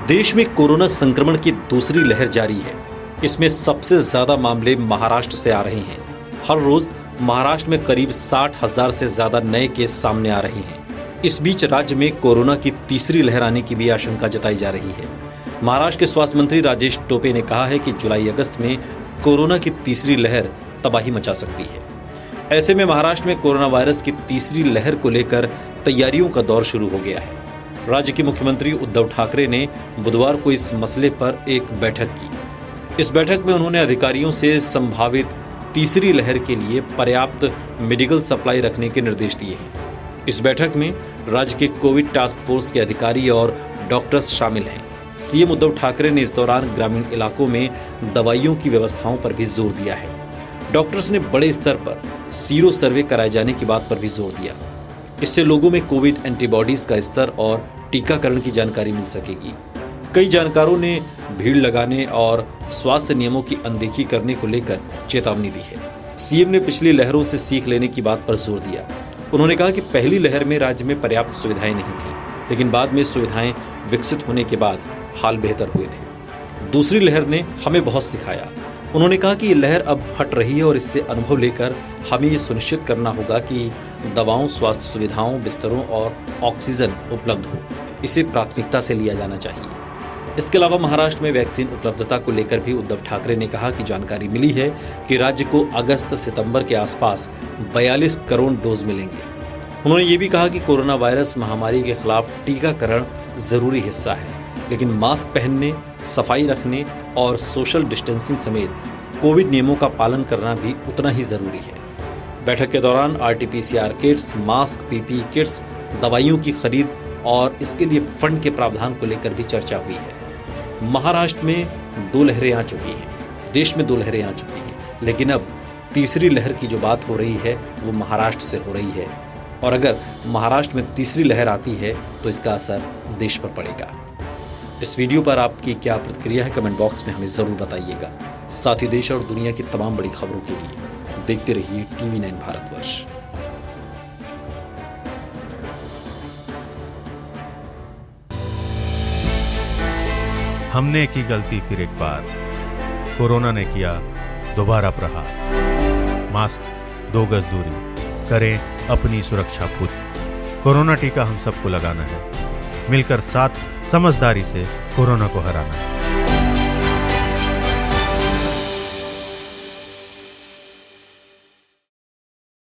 देश में कोरोना संक्रमण की दूसरी लहर जारी है। इसमें सबसे ज्यादा मामले महाराष्ट्र से आ रहे हैं। हर रोज महाराष्ट्र में करीब 60,000 से ज्यादा नए केस सामने आ रहे हैं। इस बीच राज्य में कोरोना की तीसरी लहर आने की भी आशंका जताई जा रही है। महाराष्ट्र के स्वास्थ्य मंत्री राजेश टोपे ने कहा है कि जुलाई अगस्त में कोरोना की तीसरी लहर तबाही मचा सकती है। ऐसे में महाराष्ट्र में कोरोना वायरस की तीसरी लहर को लेकर तैयारियों का दौर शुरू हो गया है। राज्य के मुख्यमंत्री उद्धव ठाकरे ने बुधवार को इस मसले पर एक बैठक की। इस बैठक में उन्होंने अधिकारियों से संभावित तीसरी लहर के लिए पर्याप्त मेडिकल सप्लाई रखने के निर्देश दिए हैं। इस बैठक में राज्य के कोविड टास्क फोर्स के अधिकारी और डॉक्टर्स शामिल हैं। सीएम उद्धव ठाकरे ने इस दौरान ग्रामीण इलाकों में दवाइयों की व्यवस्थाओं पर भी जोर दिया है। डॉक्टर्स ने बड़े स्तर पर सीरो सर्वे कराए जाने की बात पर भी जोर दिया। इससे लोगों में कोविड एंटीबॉडीज का स्तर और टीकाकरण की जानकारी मिल सकेगी। कई जानकारों ने भीड़ लगाने और स्वास्थ्य नियमों की अनदेखी करने को लेकर चेतावनी दी है। सीएम ने पिछली लहरों से सीख लेने की बात पर जोर दिया। उन्होंने कहा कि पहली लहर में राज्य में पर्याप्त सुविधाएं नहीं थी, लेकिन बाद में सुविधाएं विकसित होने के बाद हाल बेहतर हुए थे। दूसरी लहर ने हमें बहुत सिखाया। उन्होंने कहा कि ये लहर अब हट रही है और इससे अनुभव लेकर हमें ये सुनिश्चित करना होगा कि दवाओं, स्वास्थ्य सुविधाओं, बिस्तरों और ऑक्सीजन उपलब्ध हो। इसे प्राथमिकता से लिया जाना चाहिए। इसके अलावा महाराष्ट्र में वैक्सीन उपलब्धता को लेकर भी उद्धव ठाकरे ने कहा कि जानकारी मिली है कि राज्य को अगस्त-सितंबर के आसपास 42 करोड़ डोज मिलेंगे। उन्होंने ये भी कहा कि कोरोना वायरस महामारी के खिलाफ टीकाकरण जरूरी हिस्सा है, लेकिन मास्क पहनने, सफाई रखने और सोशल डिस्टेंसिंग समेत कोविड नियमों का पालन करना भी उतना ही जरूरी है। बैठक के दौरान RT-PCR kits, mask, PPE kits, दवाइयों की खरीद और इसके लिए फंड के प्रावधान को लेकर भी चर्चा हुई है। महाराष्ट्र में 2 लहरें आ चुकी हैं, देश में 2 लहरें आ चुकी हैं, लेकिन अब तीसरी लहर की जो बात हो रही है वो महाराष्ट्र से हो रही है। और अगर महाराष्ट्र में तीसरी लहर आती है तो इसका असर देश पर पड़ेगा। इस वीडियो पर आपकी क्या प्रतिक्रिया है, कमेंट बॉक्स में हमें जरूर बताइएगा। साथ ही देश और दुनिया की तमाम बड़ी खबरों के लिए देखते रहिए TV9 भारतवर्ष। हमने की गलती फिर एक बार, कोरोना ने किया दोबारा प्रहार। मास्क, 2 गज दूरी, करें अपनी सुरक्षा पूरी। कोरोना टीका हम सबको लगाना है, मिलकर साथ समझदारी से कोरोना को हराना है।